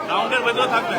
রাউন্ডের ভেতরে থাকবে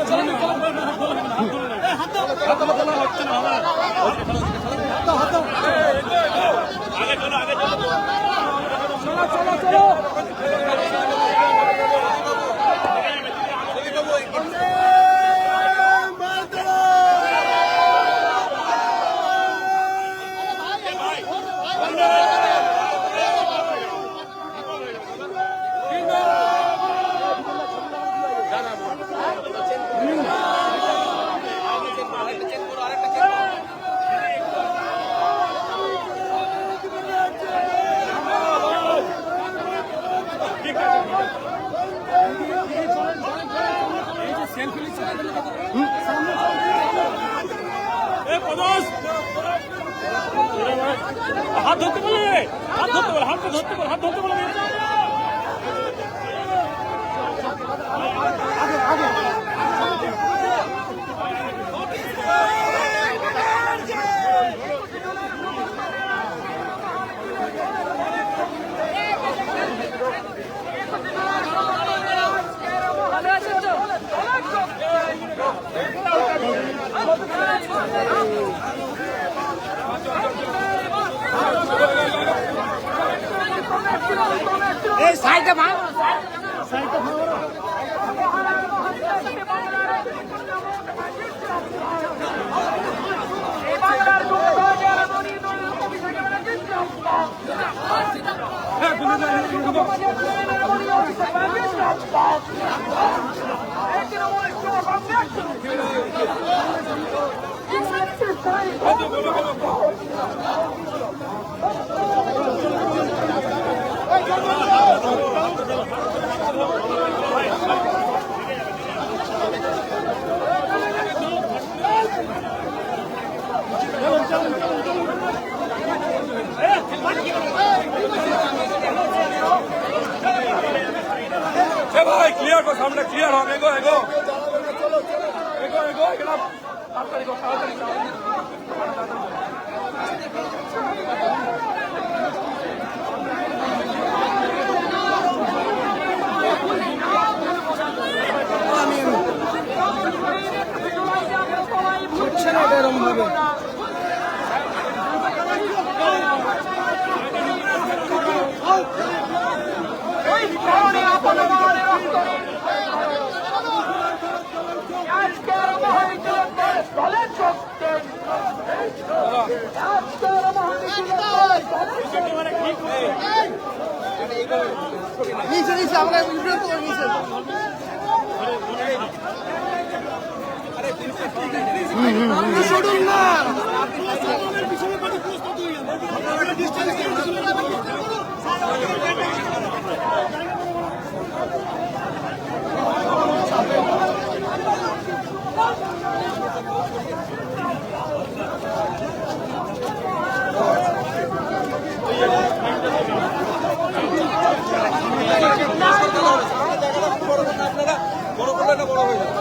চলুন হাত ধরতে বলে হাত ধরতে বলে সাইডে ভাঙ भाई क्लियर को सामने क्लियर हो एगो एगो एगो एगो एगो ताड़ाताড়ি কর তাড়াতাড়ি হচ্ছে না এরকম ভাবে ওই স্মরণে আপনগণের রক্তরে আজকের মহামিছিলের দলে যোগ দেন। আজকের মহামিছিলের দলে নিচে নিচে আমরা শুনুন না বড় করলে না বড় হয়ে যাবে।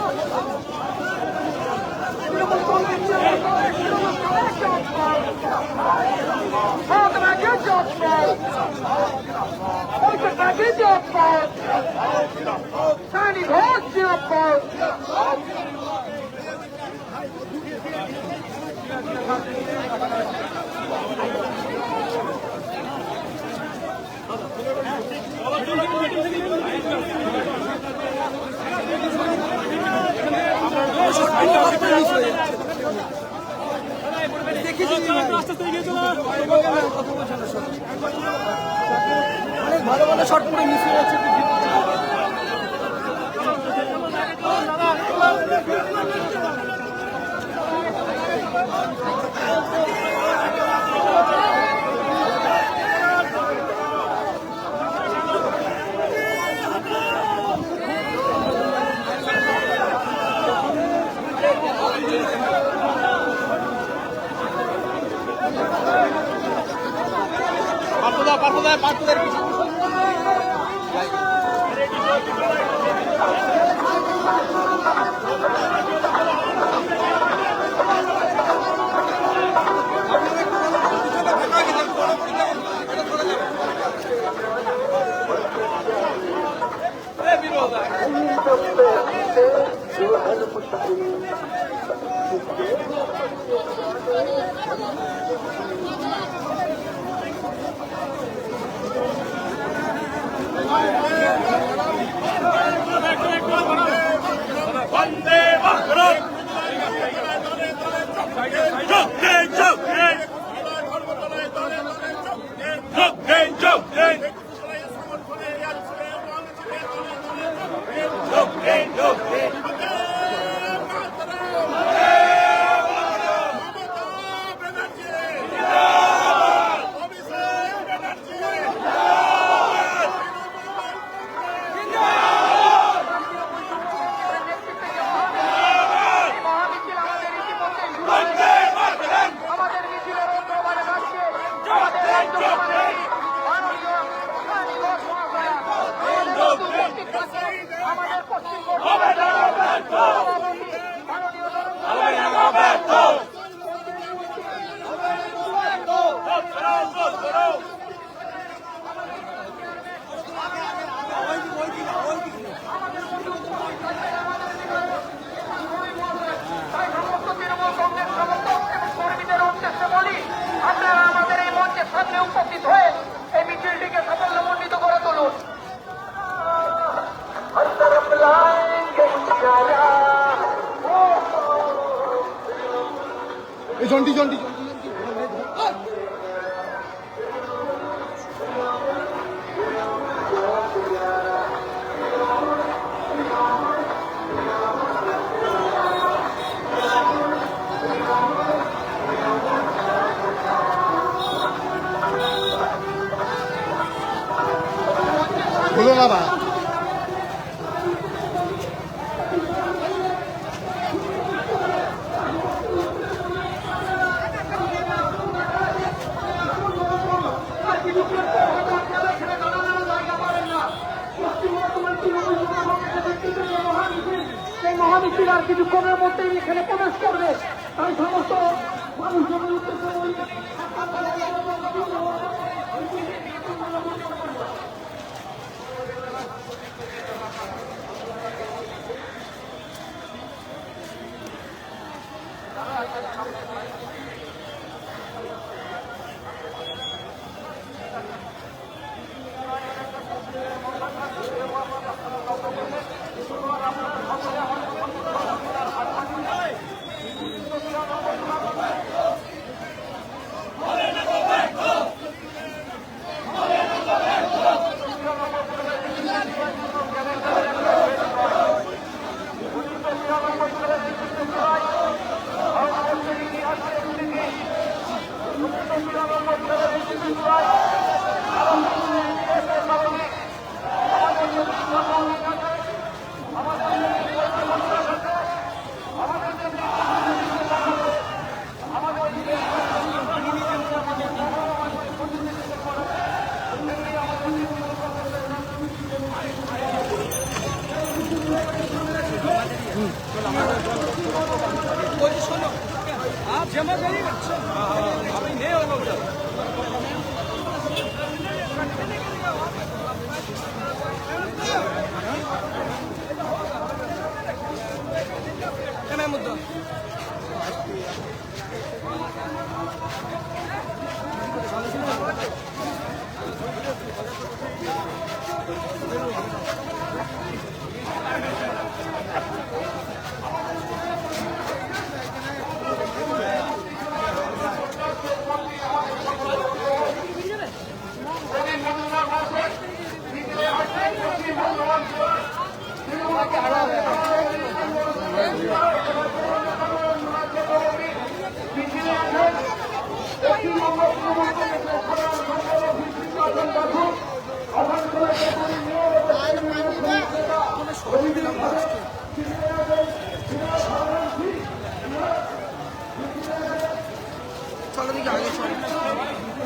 অনেক ভালো ভালো শট পুরো মিস হয়ে যাচ্ছে। জন্টি জন্টি বলো না বা মহামিছিল আর কিছুক্ষণের মধ্যেই এখানে প্রবেশ করবে। তাই সমস্ত মানুষজনের উদ্দেশ্যে বলি आप जमा करिएगा अभी नहीं होगा उधर मुद्दा चलो दिखे आगे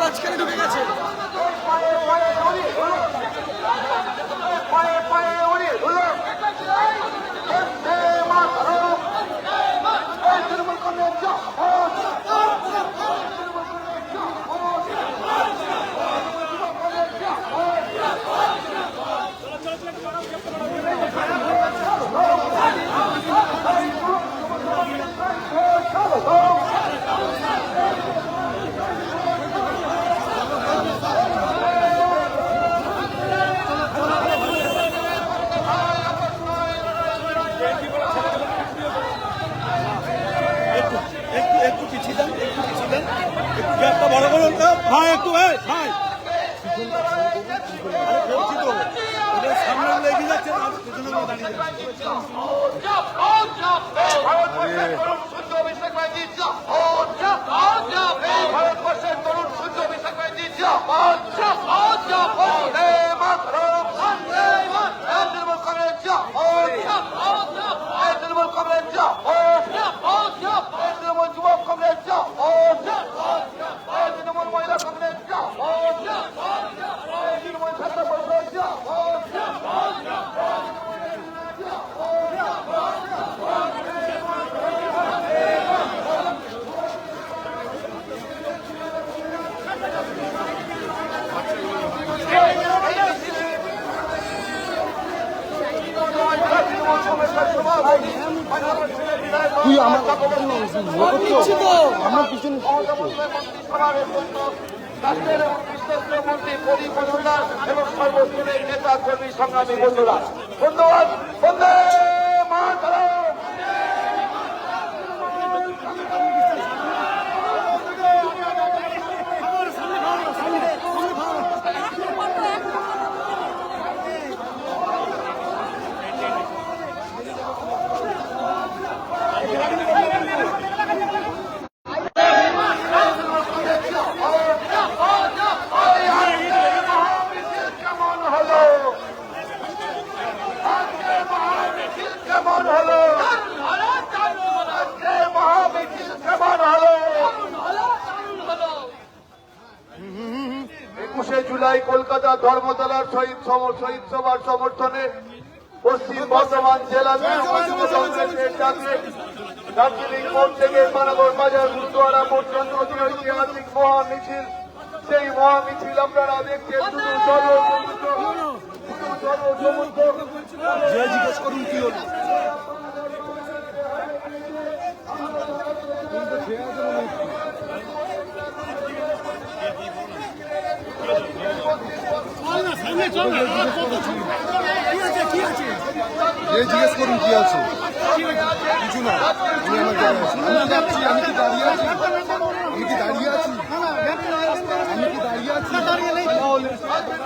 মাঝখানে ঢুকে গেছে একটু পিছিয়ে দেন একটু গ্যাপটা বড় করুন ভাই একটু ভাই বলছি তো ওদের সামনে লেগে যাচ্ছে না পেছনে দাঁড়িয়ে ভারতবর্ষের তরুণ সূর্য অভিষেক ব্যানার্জি তৃণমূল কংগ্রেস তৃণমূল কংগ্রেস তৃণমূল যুবক কংগ্রেস তৃণমূল মহিলা কংগ্রেস তৃণমূল ছাত্র কংগ্রেস তুই আমার আমার পিছনে এবং সর্বস্তরের নেতা কর্মী সংগ্রামী বন্ধুরা ধন্যবাদ। বন্দে মাতরম। কেমন হলো জেলায় কলকাতা ধর্মতলার শহীদ সভার সমর্থনে পশ্চিম বর্ধমান জেলা কংগ্রেসের ডাকে দার্জিলিং মোড় থেকে মানবর বাজার গুরুদ্বারা পর্যন্ত যে ঐতিহাসিক মহামিছিল, সেই মহামিছিল আপনারা দেখছেন শুধু জিজ্ঞেস করুন কি হলো। জিজ্ঞেস করুন কি আছে, কিছু না। আমি আমার জায়গায় আছি, আমি যাচ্ছি। আমি কি দাঁড়িয়ে আছি? আমি কি দাঁড়িয়ে আছি? আমি কি দাঁড়িয়ে আছি?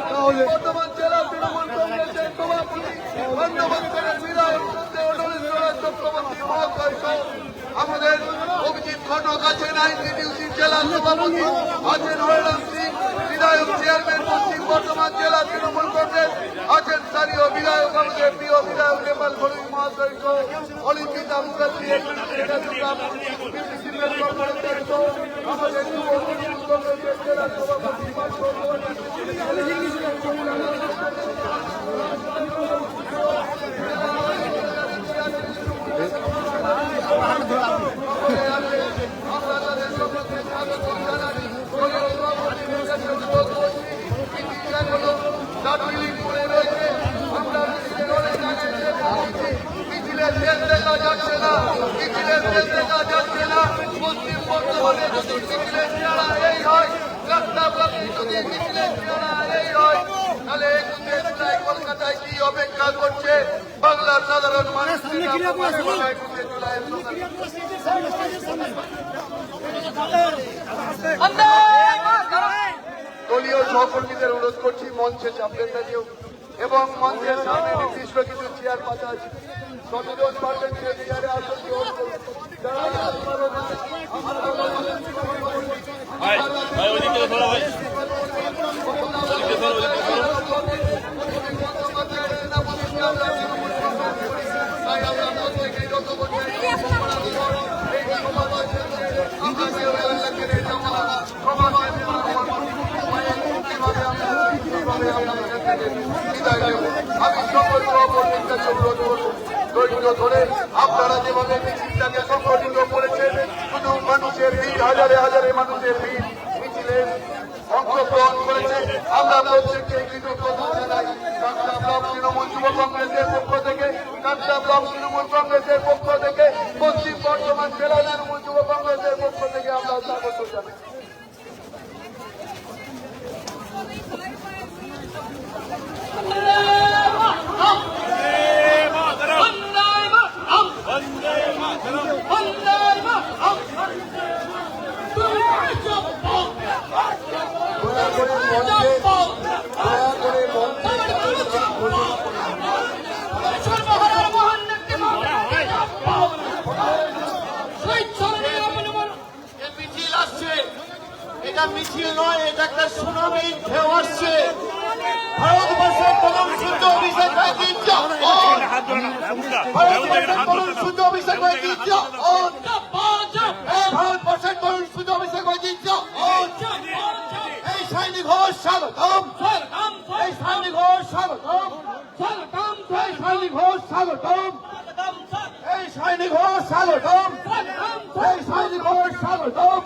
তাহলে বর্তমান জেলা তৃণমূল কংগ্রেসের সভাপতি বন্দোবস্তের বিধায়ক চক্রবর্তী মহাশয় সহ আমাদের অভিজিৎ ঘটক আছেন, আইনটিডিউসির জেলা সভাপতি আছেন হরিরাম সিং, বিধায়ক চেয়ারম্যান পশ্চিম বর্ধমান জেলা তৃণমূল কংগ্রেস আছেন, স্থানীয় বিধায়ক আমাদের প্রিয় বিধায়ক নেপাল ভরুই মহাশয় সহ অলিম্পিকা মুখার্জি আমাদের যুব তৃণমূল কংগ্রেসের জেলা সভাপতি মিছিলের শেষ দেখা যাচ্ছে না, মিছিলের শেষ দেখা যাচ্ছে না। পশ্চিম বর্ধমানে যদি মিছিলের চেহারা এই হয়, রাস্তা ব্লকে যদি মিছিলের চেহারা এই হয়, তাহলে 21 জুলাই কলকাতায় কি অপেক্ষা করছে বাংলার সাধারণ মানুষ? দলীয় সহকর্মীদের অনুরোধ করছি মঞ্চে চাপবেন না কেউ, এবং মঞ্চের সামনে নির্দিষ্ট কিছু চেয়ার পাতা আছে, যতজন পারবেন সেই চেয়ারে আসন গ্রহণ করুন। তাই আমরা প্রত্যেকেই রত করছি আমি সকল সহকর্মীর কাছে অনুরোধ করব, ধৈর্য ধরে আপনারা যেভাবে মিছিলটাকে সংগঠিত করেছেন, শুধু মানুষের ভিড়, হাজারে হাজারে মানুষের ভিড় মিছিলে অংশগ্রহণ করেছে, আমরা প্রত্যেককে কৃতজ্ঞতা জানাই। কাকড়া ব্লক তৃণমূল যুব কংগ্রেসের পক্ষ থেকে, কাকড়া ব্লক তৃণমূল কংগ্রেসের পক্ষ থেকে, পশ্চিম বর্ধমান জেলা তৃণমূল যুব কংগ্রেসের পক্ষ থেকে আমরা স্বাগত জানাই। এটা মিছিল নয়, এটা একটা সুনামি ঢেউ আসছে। ভারতবর্ষের তরুণ সূর্য অভিষেক হয়ে দিচ্ছে, ভারতবর্ষের তরুণ সূর্য অভিষেক হয়ে দিচ্ছে, ভারতবর্ষের তরুণ সূর্য অভিষেক হয়ে দিচ্ছে। এই সৈনিক ঘোষ স্বাগতম, এই সৈনিক ঘোষ স্বাগতম, এই সৈনিক ঘোষ স্বাগতম, এই সৈনিক ঘোষ স্বাগতম, এই সৈনিক ঘোষ স্বাগতম।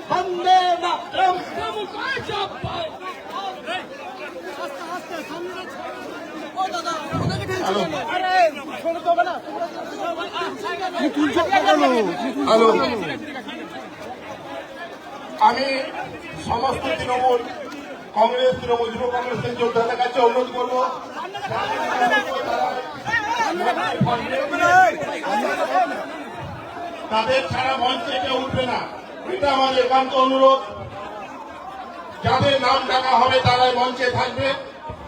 বন্দে মাতরম। আমি সমস্ত তৃণমূল কংগ্রেস, তৃণমূল যুব কংগ্রেসের যোদ্ধাদের কাছে অনুরোধ করবো, তাদের ছাড়া মঞ্চে কেউ উঠবে না, এটা আমাদের একান্ত অনুরোধ। যাদের নাম ডাকা হবে তারাই মঞ্চে থাকবে,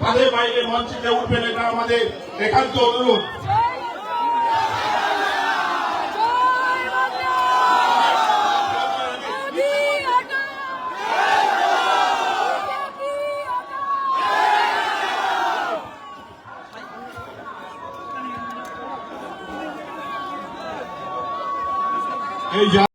তাদের বাইরে মঞ্চে কেউ উঠবে না, এটা আমাদের একান্ত অনুরোধ। এই